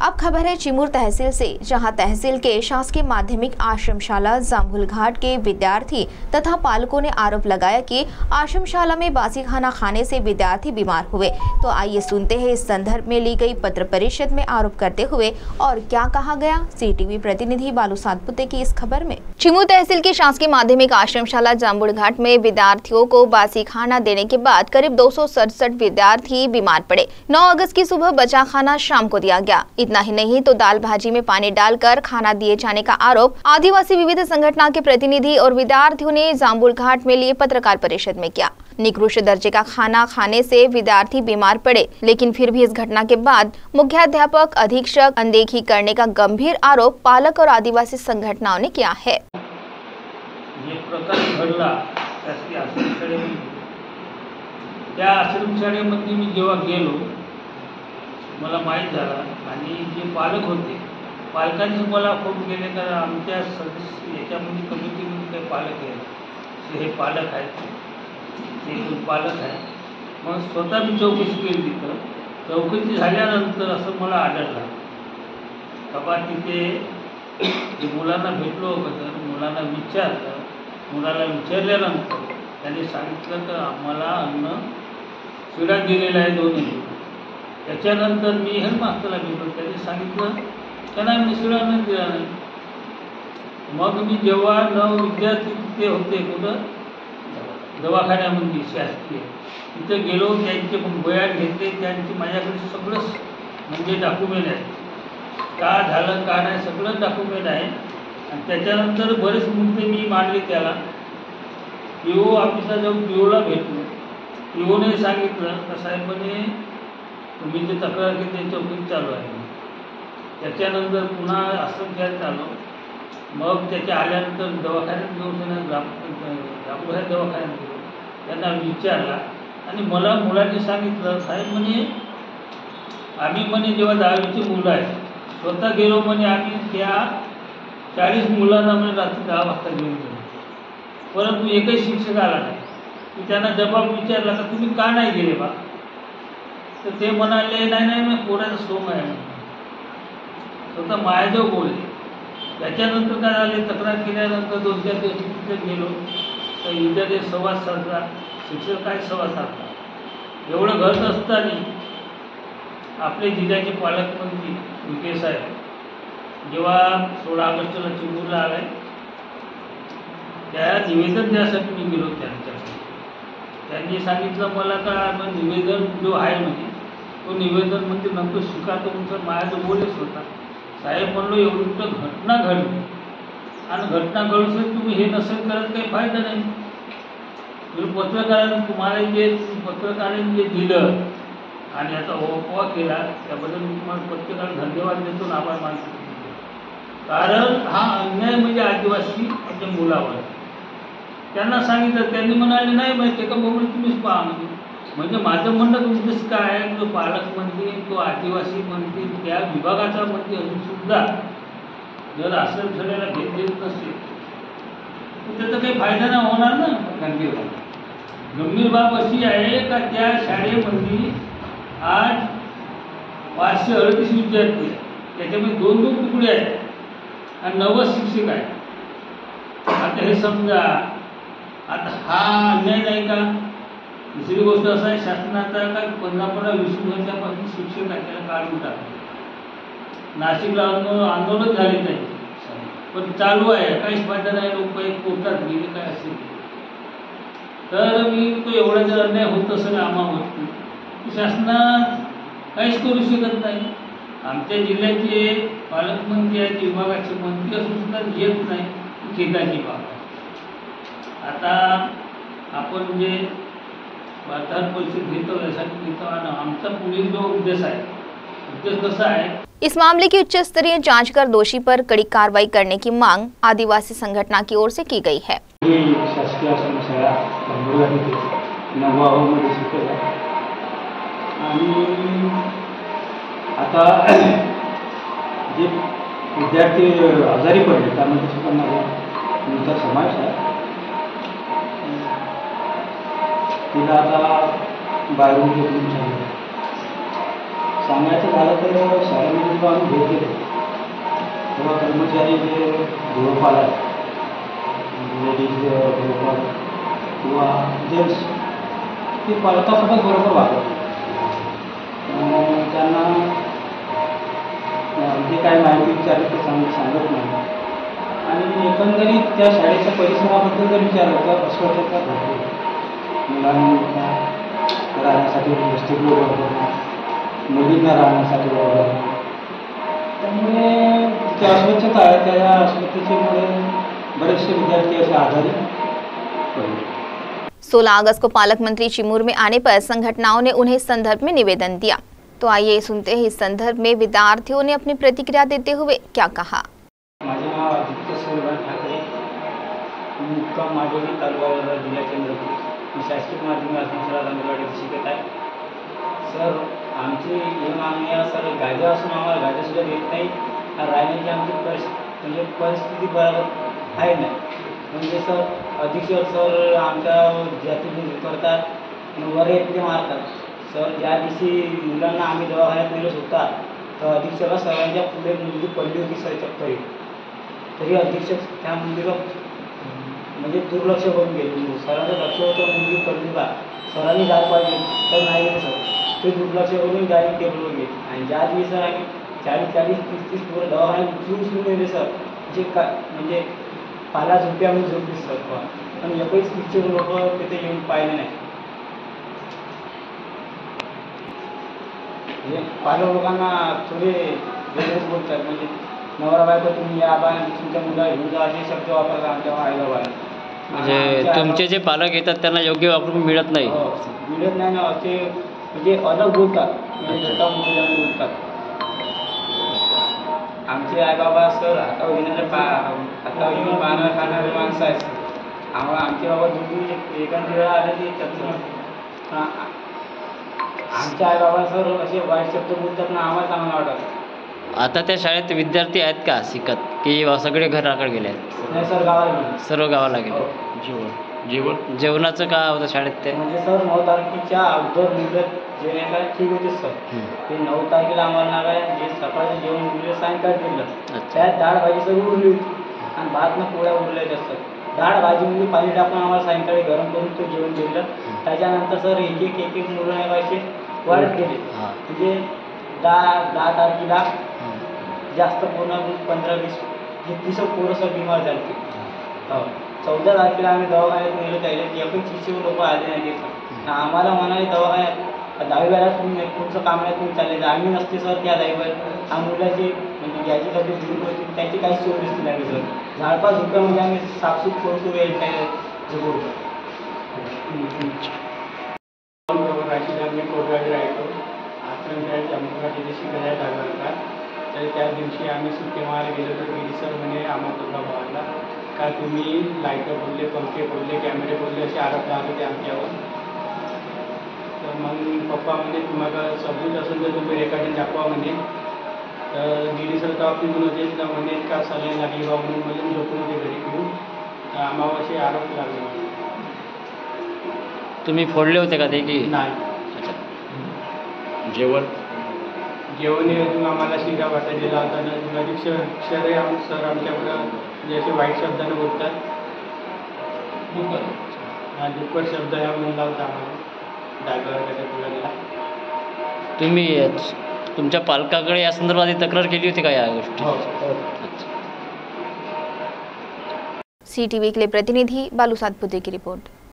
अब खबर है चिमूर तहसील से, जहां तहसील के शासकीय माध्यमिक आश्रमशाला जाम्बुल घाट के विद्यार्थी तथा पालकों ने आरोप लगाया कि आश्रमशाला में बासी खाना खाने से विद्यार्थी बीमार हुए। तो आइए सुनते हैं इस संदर्भ में ली गई पत्र परिषद में आरोप करते हुए और क्या कहा गया। सीटीवी प्रतिनिधि बालू सातपुते की इस खबर में। चिमूर तहसील की शासकीय माध्यमिक आश्रमशाला जाम्बुल घाट में विद्यार्थियों को बासी खाना देने के बाद करीब 267 विद्यार्थी बीमार पड़े। 9 अगस्त की सुबह बचा खाना शाम को दिया गया। इतना ही नहीं तो दाल भाजी में पानी डालकर खाना दिए जाने का आरोप आदिवासी विविध संगठन के प्रतिनिधि और विद्यार्थियों ने जाम्बुल घाट में लिए पत्रकार परिषद में किया। निकृष्ट दर्जे का खाना खाने से विद्यार्थी बीमार पड़े, लेकिन फिर भी इस घटना के बाद मुख्याध्यापक अधीक्षक अनदेखी करने का गंभीर आरोप पालक और आदिवासी संगठनों ने किया है। ये प्रकार घडला त्या आश्रमशाळेमध्ये मी जेव्हा गेलो मला माहीत झालं आणि जे पालक होते पालकांनी मला फोन केले तर आमच्या सदस्य याच्यामध्ये कमिटीमध्ये काही पालक आहेत, हे पालक आहेत, ते पालक आहेत। मग स्वतः मी चौकशी केली। तिथं चौकशी झाल्यानंतर असं मला आढळलं बाबा तिथे मुलांना भेटलो तर मुलांना विचारलं, मुलाला विचारल्यानंतर त्यांनी सांगितलं तर आम्हाला अन्न शिळा दिलेला आहे 2 दिवस। त्याच्यानंतर मी हेड मास्टरला भेटलो, त्यांनी सांगितलं त्यांना मी शिळा अन्न दिला नाही। मग मी जेव्हा 9 विद्यार्थी तिथे होते कुठं दवाखान्यामध्ये शासकीय तिथे गेलो, त्यांचे बयान घेतले, त्यांची माझ्याकडे सगळं म्हणजे डॉक्युमेंट आहे, का झालं का नाही सगळं डॉक्युमेंट आहे। आणि त्याच्यानंतर बरेच मुद्दे मी मांडले त्याला। पीओ ऑफिसला जाऊन पीओला भेटलो, पीओने सांगितलं का साहेब म्हणे तुम्ही जे तक्रार केली त्याची चौकशी चालू आहे। त्याच्यानंतर पुन्हा आश्रमशाळेत आलो, मग त्याच्या आल्यानंतर दवाखान्यात घेऊन त्यांना जांभूळ दवाखान्यात गेलो, त्यांना विचारला आणि मला मुलांनी सांगितलं साहेब म्हणे आम्ही म्हणे जेव्हा 10वीची मुलं आहेत स्वतः गेलो म्हणे आम्ही त्या 40 मुलांना म्हणे रात्री 10 वाजता घेऊन गेलो, परंतु एकही शिक्षक आला नाही। मी त्यांना जबाब विचारला का तुम्ही का नाही गेले बा, तर ते म्हणाले नाही नाही मी पोराचा सोम आहे म्हणून, स्वतः माझ्याजवळ बोलले। त्याच्यानंतर काय झाले तक्रार केल्यानंतर 2-4 दिवस तिथे गेलो तर इतर ते संवाद साधला, शिक्षक काय संवाद साधला। एवढं घडत असताना आपले जिल्ह्याचे पालकमंत्री विखे साहेब जेव्हा 16 ऑगस्टला चिमूरला आले त्या निवेदन द्यासाठी मी गेलो त्यांच्याकडे। त्यांनी सांगितलं मला का निवेदन जो आहे म्हणजे तो निवेदन म्हणजे नंतर स्वीकारतो तुमचं माझ्याजवळ बोलच होता। साहेब म्हणलो एवढी तर घटना घडली आणि घटना घडून तुम्ही हे नसेल करत काही फायदा नाही। पत्रकारांनी तुम्हाला जे पत्रकारांनी जे दिलं आणि आता ओपवा केला त्याबद्दल मी तुम्हाला पत्रकार धन्यवाद देतो, आभार मानतो। कारण हा अन्याय म्हणजे आदिवासी आपल्या मुलावर त्यांना सांगितलं, त्यांनी म्हणाले नाही माहिती का बघून तुम्हीच पहा म्हणजे माझं म्हणणं तुमचंच काय आहे, जो पालकमंत्री तो आदिवासी मंत्री त्या विभागाचा मंत्री अजून सुद्धा जर आश्रमशाळेला भेट देत नसेल तर त्याचा काही फायदा नाही होणार ना। गंभीर बाब अशी आहे का त्या शाळेमध्ये आज 538 विद्यार्थी आहेत, त्याच्यामध्ये 2-2 तुकडे आहेत आणि 90 शिक्षक आहेत। आता हे समजा आता हा अन्याय नाही का। दुसरी गोष्ट असं आहे शासनाचा का 15-20 वर्षापासून शिक्षक त्याला काढून टाकले। नाशिकला आंदोलन झाले नाही पण चालू आहे, काहीच फायदा नाही, लोक कोर्टात गेले काय असेल। तर मी तो एवढा जर अन्याय होत असेल आम्हावरती शासनात काहीच करू शकत नाही। आमच्या जिल्ह्याचे पालकमंत्री आहेत, विभागाचे मंत्री असून सुद्धा येत नाही, खेदाची बाब आहे। आता आपण जे वार्ताहर परिषद घेतो यासाठी घेतो आणि आमचा पुढील जो उद्देश आहे उद्देश कसा आहे, इस मामले की उच्च स्तरीय जांच कर दोषी पर कड़ी कार्रवाई करने की मांग आदिवासी संगठन की ओर से की गई है। शासकीय आश्रमशाळा जांभूळघाट 9वा मध्ये शिकवला आणि आता जे विद्यार्थी आजारी पडले त्यामध्ये सुद्धा माझा समावेश आहे। तिला आता बाहेरून घेऊन सांगायचं झालं तर शाळेमध्ये जेव्हा आम्ही भेट दिली तेव्हा कर्मचारी जे गृहपालक लेडीज गृहपालक किंवा जेंट्स ते पालकासोबत बरोबर वागत त्यांना जे काय माहिती विचारलं ते सांगत नाही आणि एकंदरीत त्या शाळेच्या परिसराबद्दल जर विचारलं तर अस्वच्छता भरपूर मुलांना राहण्यासाठी वसतिगृह बरोबर मुलींना राहण्यासाठी बरोबर त्यामुळे जी अस्वच्छता आहे त्या अस्वच्छतेमुळे बरेचसे विद्यार्थी असे आजारी पडले। 16 अगस्त को पालक मंत्री चिमूर में आने पर संगठनाओं ने उन्हें इस संदर्भ में निवेदन दिया। तो आइए सुनते हैं इस संदर्भ में विद्यार्थियों ने अपनी प्रतिक्रिया देते हुए क्या कहा। माझे नाव आदित्य सूर्यभान ठाकरे, मुक्काम माजोली, तालुका जिल्हा चंद्रपूर। मी शासकीय माध्यमिक आश्रमशाळा जांभूळवाडी शिकत आहे। सर आमची ही मागणी आहे सर, गायदा असून आम्हाला गायदासुद्धा देत नाही, राहण्याची आमची परिस्थिती बरोबर आहे नाही। म्हणजे सर अधीक्षक सर आमच्या जातीभेद करतात, वर येते मारतात। सर ज्या दिवशी मुलांना आम्ही दवाखान्यात नेलं होता तर अधीक्षक सरांच्या पुढे मुलगी पडली होती सर चक्करी, तरी अधीक्षक त्या मुलीवर म्हणजे दुर्लक्ष करून गेले। सरांचं लक्ष होतं मुलगी पडली बा, सरांनी जायला पाहिजे तर नाही गेले सर, ते दुर्लक्ष करून डायरेक्ट टेबलवर गेले। आणि ज्या दिवशी सर आम्ही 40-30 पोरं दवाखान्यात उचलून नेले सर, जे म्हणजे पाला झोपे आम्ही झोपली सर, पण एकच शिक्षक लोक तिथे येऊन पाहिले नाही। म्हणजे पालक लोकांना थोडे वेगळेच बोलतात, म्हणजे नवरा बायको तुम्ही या बा तुमच्या मुला घेऊन जा असे शब्द वापरतात आमच्या आईला बाय। म्हणजे तुमचे जे पालक येतात त्यांना योग्य वापरून मिळत नाही, मिळत नाही ना, असे म्हणजे अलग बोलतात, म्हणजे बोलतात। आमचे आई बाबा सर आता येऊन पाहणार खाणारे माणसं आहेत। आमचे बाबा दोघी एखादी वेळा आले की त्याचं आमचे आई बाबा सर असे वाईट शब्द बोलतात ना, आम्हाला चांगलं वाटत। आता त्या शाळेत विद्यार्थी आहेत का शिकत की सगळे घराकडे गेले आहेत? नाही सर, गावाला गेले, सर्व गावाला गेले। जेवणाचं का होतं शाळेत ते? म्हणजे सर 9 तारखेच्या अगोदर मुलं जेवणाला ठीक होते सर, ते 9 तारखेला आम्हाला नागाय जे सकाळचं जेवण मुलं सायंकाळी दिलं, त्यात डाळ भाजी सगळी उरली होती आणि भात ना पोळ्या उरल्या असतात। डाळ भाजीमध्ये पाणी टाकून आम्हाला सायंकाळी गरम करून तो जेवण दिलं। त्याच्यानंतर सर एक मुलं असे वाढत गेले, म्हणजे 10 तारखेला जास्त पूर्ण 15-20 पोरं सर बिमार झाले। 14 तारखेला आम्ही दवाखान्यात नेलो, त्याला एकच शिक्षक लोक आले नाही तिथं। आम्हाला म्हणाले दवाखान्यात 10वीला तुम्ही तुमचं काम आहे तुम्ही चालले जा, आम्ही नसते सर त्या 10वीला मुलाची म्हणजे घ्यायची तब्येत दूर होती त्याची काही सोय नसती लागली सर। झाडपास झुक्यामध्ये आम्ही साफसूफ करतो काय जगू मी कोटवाडी राहतो, आश्रमशाळेत जांभूळवाडी शिकायला लागला होता। तर त्या दिवशी आम्ही सुट्टी मारायला गेलो तर गेली सर म्हणे आम्हाला भावाला का तुम्ही लाईटं बोलले, पंखे बोलले, कॅमेरे बोलले असे आरोप लावत होते आमच्यावर। तर मग पप्पा म्हणे तुम्हाला सबूत असेल तर तुम्ही रेकॉर्डिंग दाखवा म्हणे। तर गिरी सर तर तिथून होते तर म्हणे का सलाईन लागली बा म्हणून मला झोपून होते घरी घेऊन, तर आम्हाला असे आरोप लागले। तुम्ही फोडले होते का ते की नाही? जेवण येऊन आम्हाला शिगा वाटा दिला होता ना, अधिक सर आमच्याकडं म्हणजे असे वाईट शब्दानं बोलतात, दुप्पट शब्द ह्या म्हणला होता आम्हाला डायव्हर त्याच्या मुलांना। तुम्ही तुमच्या पालकाकडे या संदर्भात तक्रार केली होती का या गोष्टी? CTV के लिए प्रतिनिधि बालू सातपुते की रिपोर्ट।